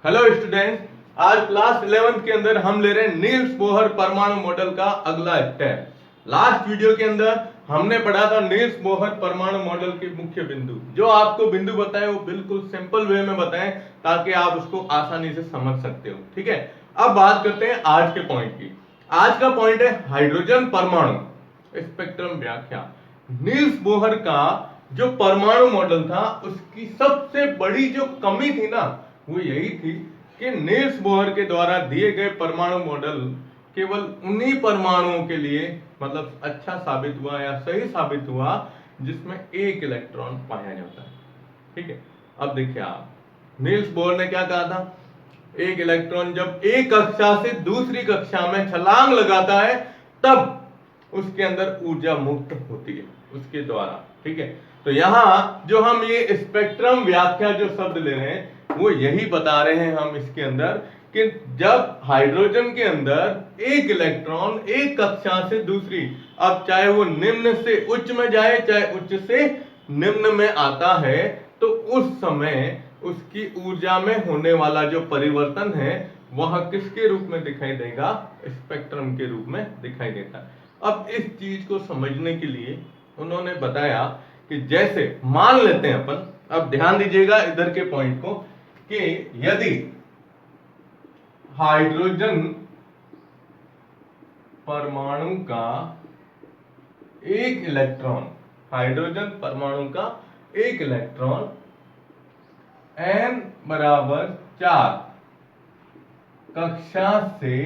Hello student, आज class 11th के अंदर हम ले रहे हैं नील्स बोहर परमाणु मॉडल का अगला स्टेप। लास्ट वीडियो के अंदर हमने पढ़ा था नील्स बोहर परमाणु मॉडल के मुख्य बिंदु। जो आपको बिंदु बताए वो बिल्कुल सिंपल वे में बताएं ताकि आप उसको आसानी से समझ सकते हो। ठीक है, अब बात करते हैं आज के पॉइंट की। आज का पॉइंट है हाइड्रोजन परमाणु स्पेक्ट्रम व्याख्या। नील्स बोहर का जो परमाणु मॉडल था उसकी सबसे बड़ी जो कमी थी ना, वो यही थी कि नील्स बोहर के द्वारा दिए गए परमाणु मॉडल केवल उन्हीं परमाणुओं के लिए मतलब अच्छा साबित हुआ या सही साबित हुआ जिसमें एक इलेक्ट्रॉन पाया जाता है। ठीक है, अब देखिए आप, नील्स बोहर ने क्या कहा था, एक इलेक्ट्रॉन जब एक कक्षा से दूसरी कक्षा में छलांग लगाता है तब उसके अंदर ऊर्जा मुक्त होती है उसके द्वारा। ठीक है, तो यहां जो हम ये स्पेक्ट्रम व्याख्या जो शब्द ले रहे हैं वो यही बता रहे हैं हम इसके अंदर कि जब हाइड्रोजन के अंदर एक इलेक्ट्रॉन एक कक्षा से दूसरी, अब चाहे वो निम्न से उच्च में जाए चाहे उच्च से निम्न में आता है, तो उस समय उसकी ऊर्जा में होने वाला जो परिवर्तन है वह किसके रूप में दिखाई देगा? स्पेक्ट्रम के रूप में दिखाई देता है। अब इस चीज को समझने के लिए उन्होंने बताया कि जैसे मान लेते हैं अपन, अब ध्यान दीजिएगा इधर के पॉइंट को, कि यदि हाइड्रोजन परमाणु का एक इलेक्ट्रॉन, हाइड्रोजन परमाणु का एक इलेक्ट्रॉन n बराबर 4 कक्षा से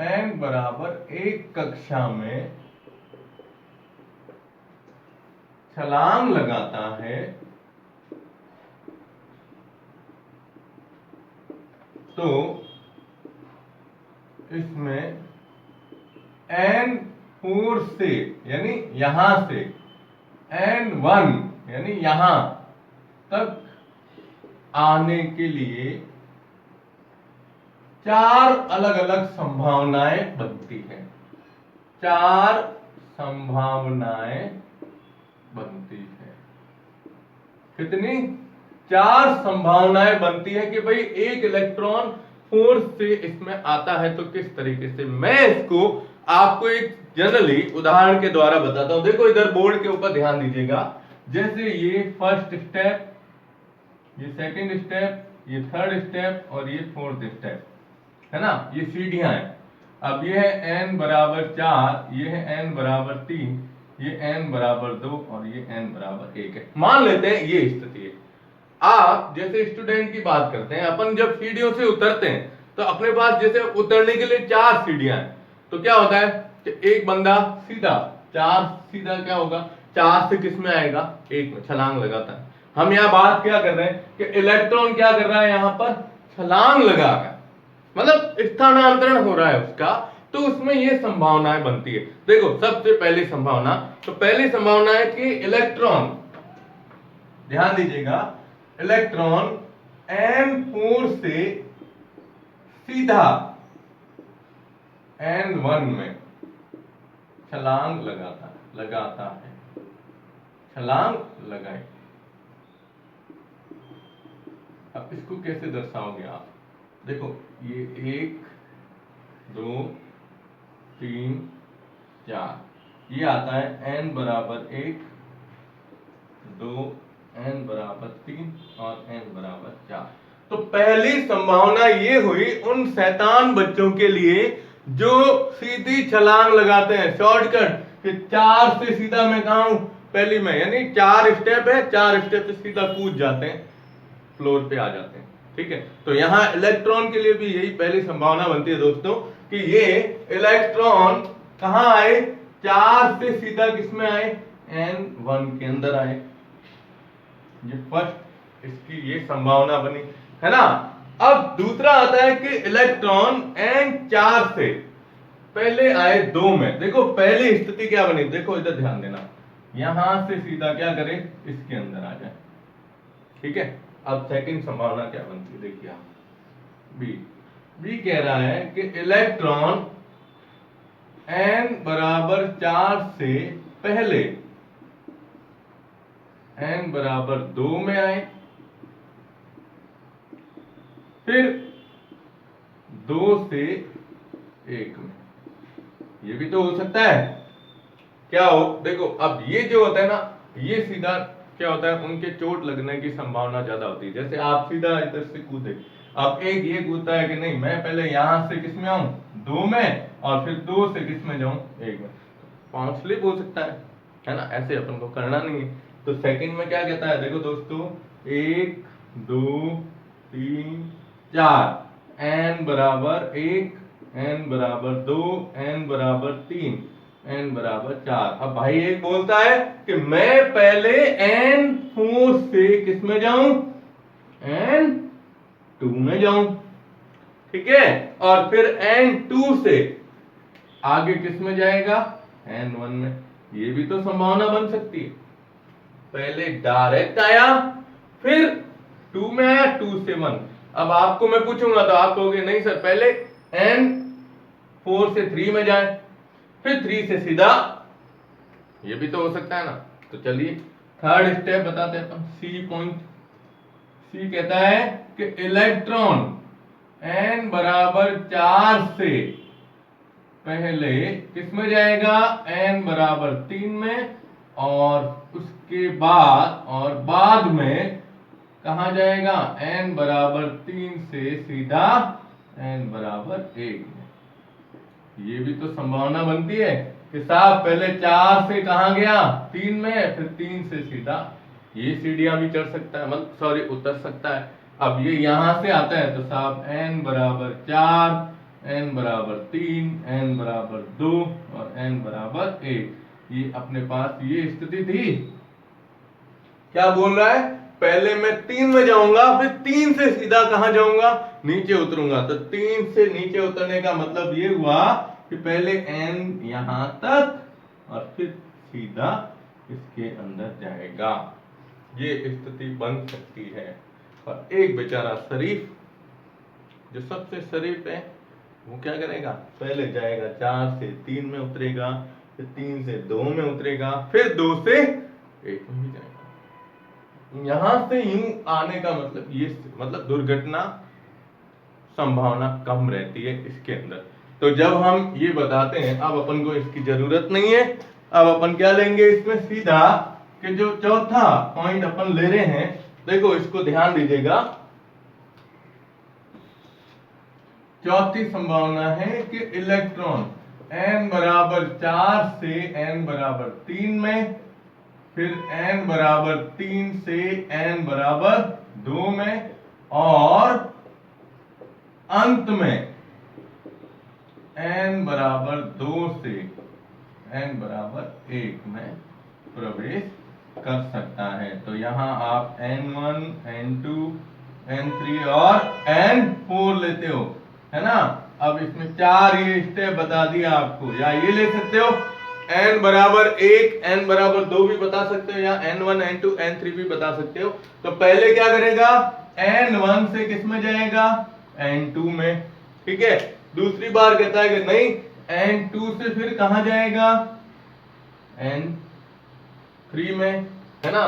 n बराबर 1 कक्षा में छलांग लगाता है तो इसमें n फोर्स से यानी यहां से n1 यानी यहां तक आने के लिए 4 अलग अलग संभावनाएं बनती हैं। 4 संभावनाएं बनती है। कितनी? 4 संभावनाएं बनती है कि भाई एक इलेक्ट्रॉन फोर्स से इसमें आता है तो किस तरीके से। मैं इसको आपको एक जनरली उदाहरण के द्वारा बताता हूं। देखो इधर बोर्ड के ऊपर ध्यान दीजिएगा, जैसे ये फर्स्ट स्टेप, ये सेकंड स्टेप, ये थर्ड स्टेप और ये फोर्थ स्टेप है ना, ये सीढ़ियां हैं। अब ये है n बराबर 4, ये है n बराबर 3, ये n बराबर 2 और ये n बराबर 1 है। मान लेते हैं ये स्थिति है। आप जैसे स्टूडेंट की बात करते हैं, अपन जब सीढ़ियों से उतरते हैं तो अपने पास जैसे उतरने के लिए 4 सीढ़ियां हैं, तो क्या होता है कि एक बंदा सीधा 4 सीधा क्या होगा, 4 से किस में आएगा? 1 में छलांग लगाता है। हम यहाँ बात क्या कर रहे हैं कि इलेक्ट्रॉन क्या कर रहा है, यहां पर छलांग लगा रहा है, मतलब स्थानांतरण हो रहा है उसका, तो उसमें ये संभावनाएं बनती है। देखो सबसे पहली संभावना, तो पहली संभावना है कि इलेक्ट्रॉन, ध्यान दीजिएगा, इलेक्ट्रॉन n4 से सीधा n1 में छलांग लगाता है, छलांग लगाए। अब इसको कैसे दर्शाओगे आप? देखो ये 1 2 3 4, ये आता है n बराबर 1 2 n बराबर 3 और n बराबर 4। तो पहली संभावना ये हुई उन शैतान बच्चों के लिए जो सीधी छलांग लगाते हैं, शॉर्टकट, कि 4 से सीधा मैं कहा हूं पहली में, यानी 4 स्टेप है, 4 स्टेप से सीधा कूद जाते हैं, फ्लोर पे आ जाते हैं। ठीक है, तो यहां इलेक्ट्रॉन के लिए भी यही पहली संभावना बनती है दोस्तों कि ये इलेक्ट्रॉन कहां आए, 4 से सीधा किसमें आए, n1 के अंदर आए। ये फर्स्ट इसकी ये संभावना बनी है ना। अब दूसरा आता है कि इलेक्ट्रॉन n4 से पहले आए 2 में। देखो पहली स्थिति क्या बनी, देखो इधर ध्यान देना, यहां से सीधा क्या करे, इसके अंदर आ जाए। ठीक है, अब सेकंड संभावना क्या बनती है, देखिए आप, बी कह रहा है कि इलेक्ट्रॉन n बराबर 4 से पहले n बराबर 2 में आए फिर 2 से 1 में। ये भी तो हो सकता है। क्या हो, देखो अब ये जो होता है ना, ये सीधा क्या होता है, उनके चोट लगने की संभावना ज्यादा होती है। जैसे आप सीधा इधर से कूदे, अब एक ये कूदता है कि नहीं मैं पहले यहां से किस में आऊं, 2 में, और फिर 2 से किस में जाऊं, 1 में, 5 स्लिप हो सकता है ना। ऐसे अपन को करना नहीं है। तो सेकंड में क्या कहता है, देखो दोस्तों, 1 2 3 4, n बराबर 1, n बराबर 2, n बराबर 3, n बराबर 4। अब भाई एक बोलता है कि मैं पहले n4 से किस में जाऊं, n2 में जाऊं, ठीक है, और फिर n2 से आगे किस में जाएगा, n1 में। ये भी तो संभावना बन सकती है। पहले डायरेक्ट आया, फिर 2 में आया, 2 से 1। अब आपको मैं पूछूंगा तो आप कहोगे नहीं सर पहले n4 से 3 में जाए, फिर 3 से सीधा, ये भी तो हो सकता है ना। तो चलिए थर्ड स्टेप बताते हैं अपन, सी पॉइंट। सी कहता है कि इलेक्ट्रॉन n बराबर 4 से पहले किस में जाएगा, n बराबर 3 में, और उसके बाद में कहा जाएगा, n बराबर 3 से सीधा n बराबर 1 में। ये भी तो संभावना बनती है कि साहब पहले 4 से कहा गया, 3 में, फिर 3 से सीधा, ये सीढ़ियां भी चढ़ सकता है, मतलब सॉरी उतर सकता है। अब ये यहां से आता है तो साहब n बराबर 4, n बराबर 3, n बराबर 2 और n बराबर 1, ये अपने पास ये स्थिति थी। क्या बोल रहा है, पहले मैं 3 में जाऊंगा, फिर 3 से सीधा कहां जाऊंगा, नीचे उतरूंगा। तो 3 से नीचे उतरने का मतलब ये हुआ कि पहले n यहां तक और फिर सीधा इसके अंदर जाएगा। ये स्थिति बन सकती है। और एक बेचारा शरीफ, जो सबसे शरीफ है, वो क्या करेगा, पहले जाएगा 4 से 3 में उतरेगा, फिर 3 से 2 में उतरेगा, फिर 2 से 1 में भी जाएगा। यहां से यूं आने का मतलब ये, मतलब दुर्घटना संभावना कम रहती है इसके अंदर। तो जब हम ये बताते हैं, अब अपन को इसकी जरूरत नहीं है। अब अपन क्या लेंगे इसमें सीधा, कि जो चौथा पॉइंट अपन ले रहे हैं, देखो इसको ध्यान दीजिएगा। चौथी संभावना है कि इलेक्ट्रॉन n बराबर 4 से n बराबर 3 में, फिर n बराबर 3 से n बराबर 2 में, और अंत में n बराबर 2 से n बराबर 1 में प्रवेश कर सकता है। तो यहां आप n1, n2, n3 और n4 लेते हो, है ना। अब इसमें 4 ये स्टेप बता दिया आपको, या ये ले सकते हो n बराबर 1, n बराबर 2 भी बता सकते हो, या n1, n2, n3 भी बता सकते हो। तो पहले क्या करेगा, n1 से किस में जाएगा, n2 में, ठीक है। दूसरी बार कहता है कि नहीं, n2 से फिर कहां जाएगा, n3 में, है ना।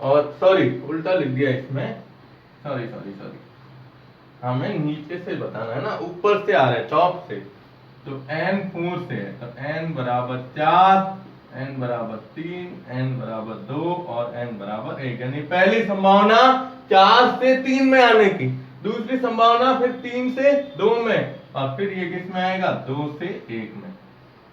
और सॉरी उल्टा लिख दिया इसमें, सॉरी हमें नीचे से बताना है ना, ऊपर से आ रहा है टॉप से। तो n4 से है, तो n बराबर 4, n बराबर 3, n बराबर 2 और n बराबर 1। यानी पहली संभावना 4 से 3 में आने की, दूसरी संभावना फिर 3 से 2 में, और फिर ये किस में आएगा, 2 से 1 में।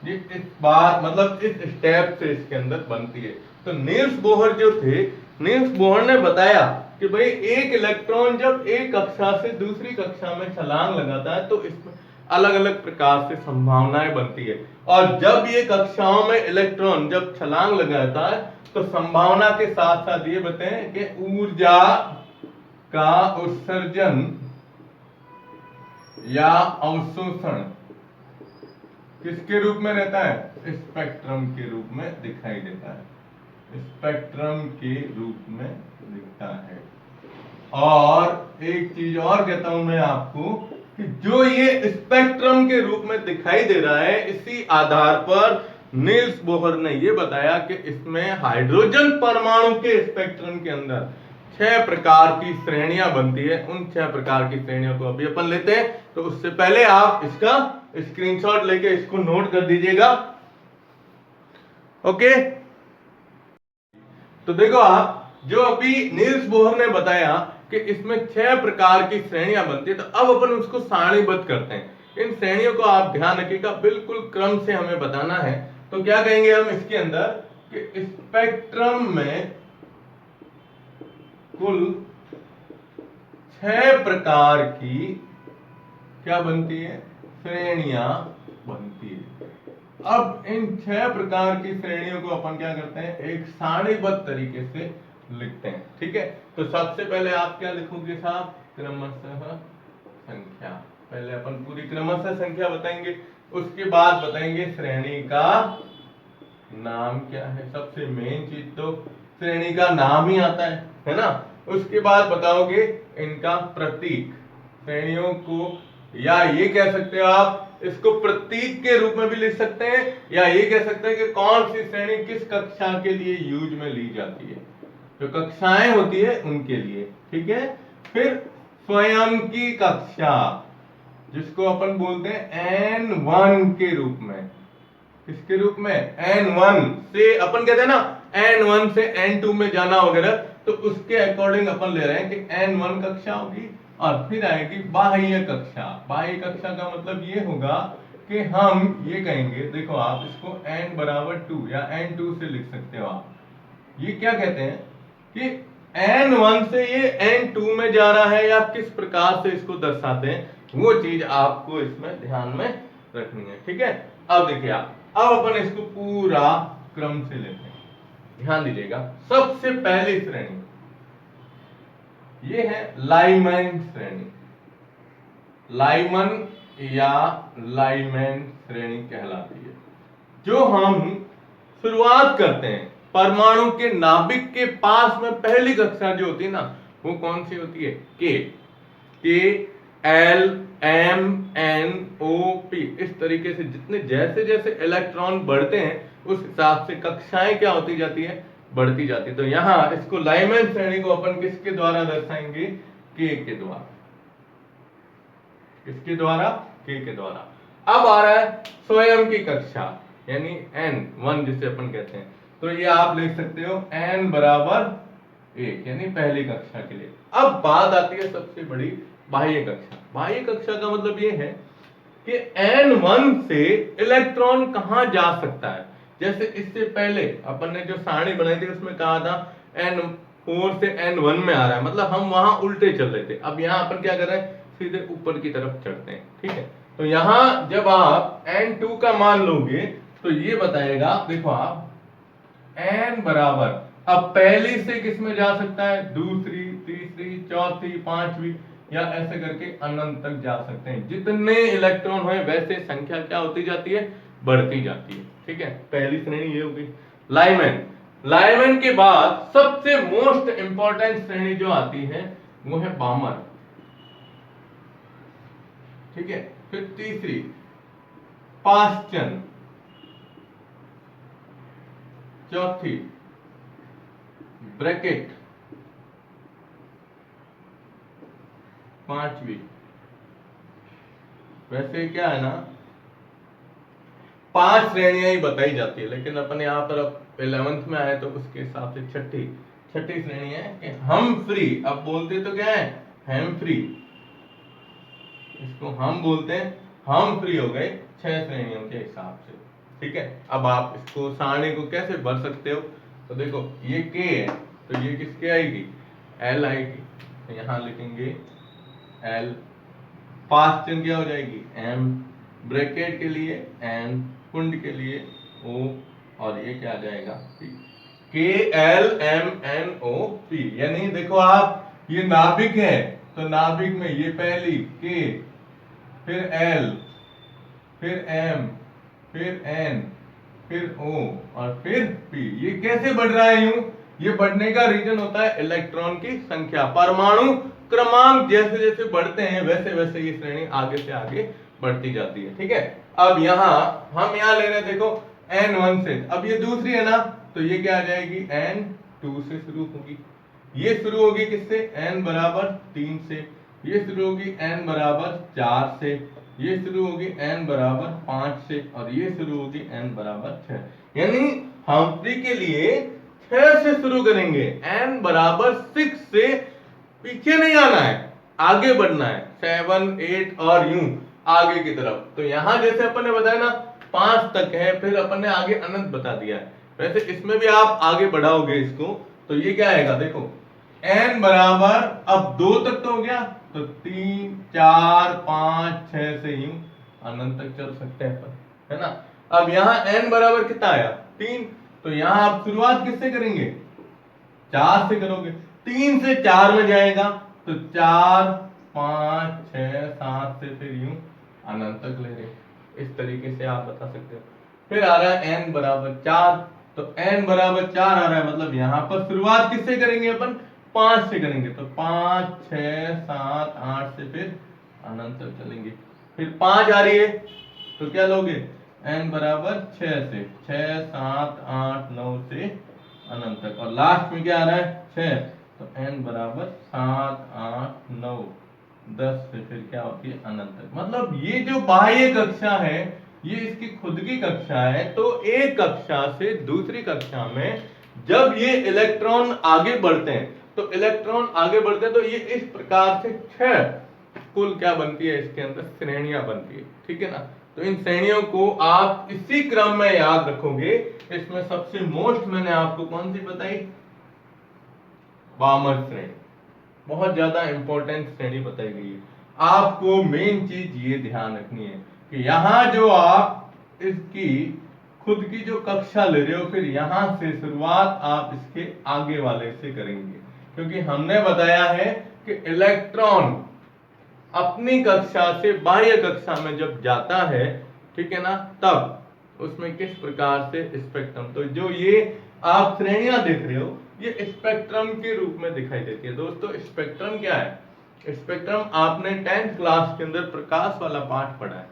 ये इस बार मतलब इस स्टेप से इसके अंदर बनती है। तो नील्स बोहर जो थे, नील्स बोहर ने बताया कि भाई एक इलेक्ट्रॉन जब एक कक्षा से दूसरी कक्षा में छलांग लगाता है तो इसमें अलग अलग प्रकार से संभावनाएं बनती है। और जब ये कक्षाओं में इलेक्ट्रॉन जब छलांग लगाता है तो संभावना के साथ साथ ये बताएं कि ऊर्जा का उत्सर्जन या अवशोषण किसके रूप में रहता है, स्पेक्ट्रम के रूप में दिखाई देता है, स्पेक्ट्रम के रूप में दिखता है। और एक चीज और कहता हूं मैं आपको कि जो ये स्पेक्ट्रम के रूप में दिखाई दे रहा है, इसी आधार पर नील्स बोहर ने ये बताया कि इसमें हाइड्रोजन परमाणु के स्पेक्ट्रम के अंदर 6 प्रकार की श्रेणियां बनती है, उन 6 प्रकार की श्रेणियों को अभी अपन लेते हैं। तो उससे पहले आप इसका स्क्रीनशॉट लेके इसको नोट कर दीजिएगा। ओके, तो देखो आप, जो अभी नील्स बोहर ने बताया कि इसमें 6 प्रकार की श्रेणियां बनती है, तो अब अपन उसको सारणीबद्ध करते हैं। इन श्रेणियों को आप ध्यान रखिएगा, बिल्कुल क्रम से हमें बताना है। तो क्या कहेंगे हम इसके अंदर कि स्पेक्ट्रम में कुल 6 प्रकार की क्या बनती है, श्रेणियां बनती है। अब इन 6 प्रकार की श्रेणियों को अपन क्या करते हैं, एक सारणीबद्ध तरीके से लिखते हैं। ठीक है, तो सबसे पहले आप क्या लिखोगे साहब, क्रमशः संख्या। पहले अपन पूरी क्रमशः संख्या बताएंगे, उसके बाद बताएंगे श्रेणी का नाम क्या है। सबसे मेन चीज तो श्रेणी का नाम ही आता है ना। उसके बाद बताओगे इनका प्रतीक, श्रेणियों को, या ये कह सकते हो आप इसको प्रतीक के रूप में भी लिख सकते हैं, या ये कह सकते हैं कि कौन सी श्रेणी किस कक्षा के लिए यूज में ली जाती है। जो कक्षाएं होती है उनके लिए। ठीक है, फिर स्वयं की कक्षा, जिसको अपन बोलते हैं N1 के रूप में। किसके रूप में, N1 से अपन कहते हैं ना N1 से N2 में जाना वगैरह, तो उसके अकॉर्डिंग अपन ले रहे हैं कि N1 कक्षा होगी और फिर आएगी बाह्य कक्षा। बाह्य कक्षा का मतलब ये होगा कि हम ये कहेंगे, देखो आप इसको n बराबर 2 या N2 से लिख सकते हो आप। ये क्या कहते हैं कि N1 से ये N2 में जा रहा है, या किस प्रकार से इसको दर्शाते हैं, वो चीज आपको इसमें ध्यान में रखनी है। ठीक है, अब देखिए आप, अब अपन इसको पूरा क्रम से लेते हैं। ध्यान दीजिएगा, सबसे पहली श्रेणी ये है लाइमैन श्रेणी। लाइमन या लाइमैन श्रेणी कहलाती है। जो हम शुरुआत करते हैं परमाणु के नाभिक के पास में, पहली कक्षा जो होती है ना, वो कौन सी होती है, K L M N O P. इस तरीके से जितने जैसे जैसे इलेक्ट्रॉन बढ़ते हैं उस हिसाब से कक्षाएं क्या होती जाती है, बढ़ती जाती है। तो यहां इसको लाइमैन श्रेणी को अपन किसके द्वारा दर्शाएंगे, के द्वारा। किसके द्वारा, के द्वारा। अब आ रहा है स्वयं की कक्षा, यानी N1 जिसे अपन कहते हैं। तो ये आप लिख सकते हो n बराबर 1, यानी पहली कक्षा के लिए। अब बात आती है सबसे बड़ी बाह्य कक्षा। बाह्य कक्षा का मतलब ये है कि N1 से इलेक्ट्रॉन कहां जा सकता है। जैसे इससे पहले अपन ने जो सारणी बनाई थी उसमें कहा था N4 से N1 में आ रहा है, मतलब हम वहां उल्टे चल रहे थे। अब यहाँ अपन क्या कर रहे हैं, सीधे ऊपर की तरफ चढ़ते हैं। ठीक है, तो यहां जब आप N2 का मान लोगे तो ये बताएगा, देखो आप N बराबर, अब पहली से किस में जा सकता है, दूसरी, तीसरी, चौथी, पांचवी, या ऐसे करके अनंत तक जा सकते हैं। जितने इलेक्ट्रॉन हुए वैसे संख्या क्या होती जाती है, बढ़ती जाती है। ठीक है, पहली श्रेणी ये होगी लाइमैन। लाइमैन के बाद सबसे मोस्ट इंपॉर्टेंट श्रेणी जो आती है वो है बामर। ठीक है, फिर तीसरी पाश्चन, चौथी ब्रैकेट, पांचवी, वैसे क्या है ना 5 श्रेणियां ही बताई जाती है, लेकिन अपन यहाँ पर अब 11th में आए तो उसके हिसाब से छठी श्रेणी है कि हम फ्री। अब बोलते तो क्या है, हम फ्री, इसको हम बोलते हैं हम फ्री हो गए 6 श्रेणियों के हिसाब से। ठीक है, अब आप इसको सारणी को कैसे भर सकते हो, तो देखो ये के है तो ये किसके आएगी, एल आएगी, तो यहां लिखेंगे एल। पाश्चन क्या हो जाएगी, एम, ब्रैकेट के लिए एन, कुंड के लिए ओ, और ये क्या आ जाएगा, P. K L M N O P. यानी देखो आप, ये नाभिक है तो नाभिक में ये पहली के, फिर एल, फिर एम, फिर एन, फिर ओ, और फिर पी। ये कैसे बढ़ रहा है यूं, ये बढ़ने का रीजन होता है इलेक्ट्रॉन की संख्या। परमाणु क्रमांक जैसे जैसे बढ़ते हैं वैसे वैसे ये श्रेणी आगे से आगे बढ़ती जाती है। ठीक है, अब हम यहाँ ले रहे हैं, देखो N1 से, अब ये दूसरी है ना, तो ये क्या आ जाएगी, N2 से शुरू होगी। ये शुरू होगी किससे, n बराबर 3 से, ये शुरू होगी n बराबर 4 से, ये शुरू होगी n बराबर 5 से, और ये शुरू होगी n बराबर 6। यानी हम ट्री के लिए 6 से शुरू करेंगे, n बराबर 6 से पीछे नहीं आना है, आगे बढ़ना है, 7 8 और यूं आगे की तरफ। तो यहां जैसे अपन ने बताया ना 5 तक है, फिर अपन ने आगे अनंत बता दिया है, वैसे इसमें भी आप आगे बढ़ाओगे इसको तो ये क्या आएगा, देखो n बराबर अब 2 तक तो हो गया, तो 3 4 5 6 से यूं अनंत तक चल सकते हैं अपन, है ना। अब यहाँ n बराबर कितना आया, 3, तो यहाँ आप शुरुआत किससे करेंगे, 4 से करोगे, 3 से 4 में जाएगा तो 4 5 6 7 से फिर यूं अनंत तक ले रहे, इस तरीके से आप बता सकते हो। फिर आ रहा है n बराबर 4, तो n बराबर 4 आ रहा है, मतलब यहां पर शुरुआत किससे करेंगे अपन, 5 से करेंगे, तो 5 6 7 8 से फिर अनंत तक चलेंगे। फिर 5 आ रही है तो क्या लोगे, n बराबर 6 से, 6 7 8 9 से अनंत तक, और लास्ट में क्या आ रहा है 6, तो n बराबर 7 8 9 10 से फिर क्या होती है अनंत तक। मतलब ये जो बाह्य कक्षा है ये इसकी खुद की कक्षा है, तो एक कक्षा से दूसरी कक्षा में जब ये इलेक्ट्रॉन आगे बढ़ते हैं, तो इलेक्ट्रॉन आगे बढ़ते हैं तो ये इस प्रकार से 6 कुल क्या बनती है, इसके अंदर श्रेणियां बनती है, ठीक है ना। तो इन श्रेणियों को आप इसी क्रम में याद रखोगे। इसमें सबसे मोस्ट मैंने आपको कौन सी बताई, वामन श्रेणी, बहुत ज्यादा इंपॉर्टेंट श्रेणी बताई गई है। आपको मेन चीज ये ध्यान रखनी है कि यहां जो आप इसकी खुद की जो कक्षा ले रहे हो, फिर यहां से शुरुआत आप इसके आगे वाले से करेंगे, क्योंकि हमने बताया है कि इलेक्ट्रॉन अपनी कक्षा से बाह्य कक्षा में जब जाता है, ठीक है ना, तब उसमें किस प्रकार से स्पेक्ट्रम, तो जो ये आप श्रेणियां देख रहे हो ये स्पेक्ट्रम के रूप में दिखाई देती है। दोस्तों स्पेक्ट्रम क्या है, स्पेक्ट्रम आपने 10th क्लास के अंदर प्रकाश वाला पाठ पढ़ा है,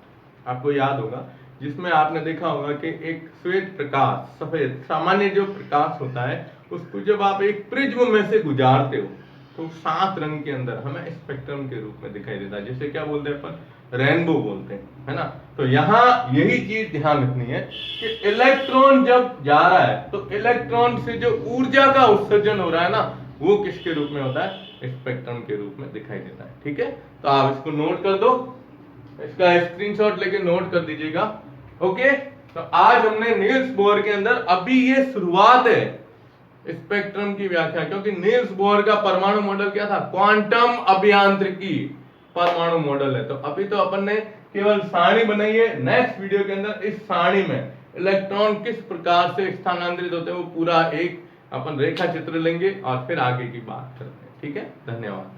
आपको याद होगा, जिसमें आपने देखा होगा कि एक श्वेत प्रकाश, सफेद सामान्य जो प्रकाश होता है, उसको जब आप एक प्रिज्म में से गुजारते हो तो 7 रंग के अंदर हमें स्पेक्ट्रम के रूप में दिखाई देता है, जैसे क्या बोलते हैं अपन, रेनबो बोलते हैं, है ना। तो यहाँ यही चीज ध्यान रखनी है कि इलेक्ट्रॉन जब जा रहा है तो इलेक्ट्रॉन से जो ऊर्जा का उत्सर्जन हो रहा है ना, वो किसके रूप में होता है, स्पेक्ट्रम के रूप में दिखाई देता है, ठीक है। तो आप इसको नोट कर दो, इसका स्क्रीनशॉट लेके नोट कर दीजिएगा, ओके। तो आज हमने नील्स बोहर के अंदर, अभी ये शुरुआत है स्पेक्ट्रम की व्याख्या, क्योंकि नील्स बोहर का परमाणु मॉडल क्या था, क्वांटम अभियांत्रिकी परमाणु मॉडल है। तो अभी तो अपन ने केवल सारणी बनाई है, नेक्स्ट वीडियो के अंदर इस सारणी में इलेक्ट्रॉन किस प्रकार से स्थानांतरित होते हैं वो पूरा एक अपन रेखा चित्र लेंगे और फिर आगे की बात करते हैं, ठीक है। धन्यवाद।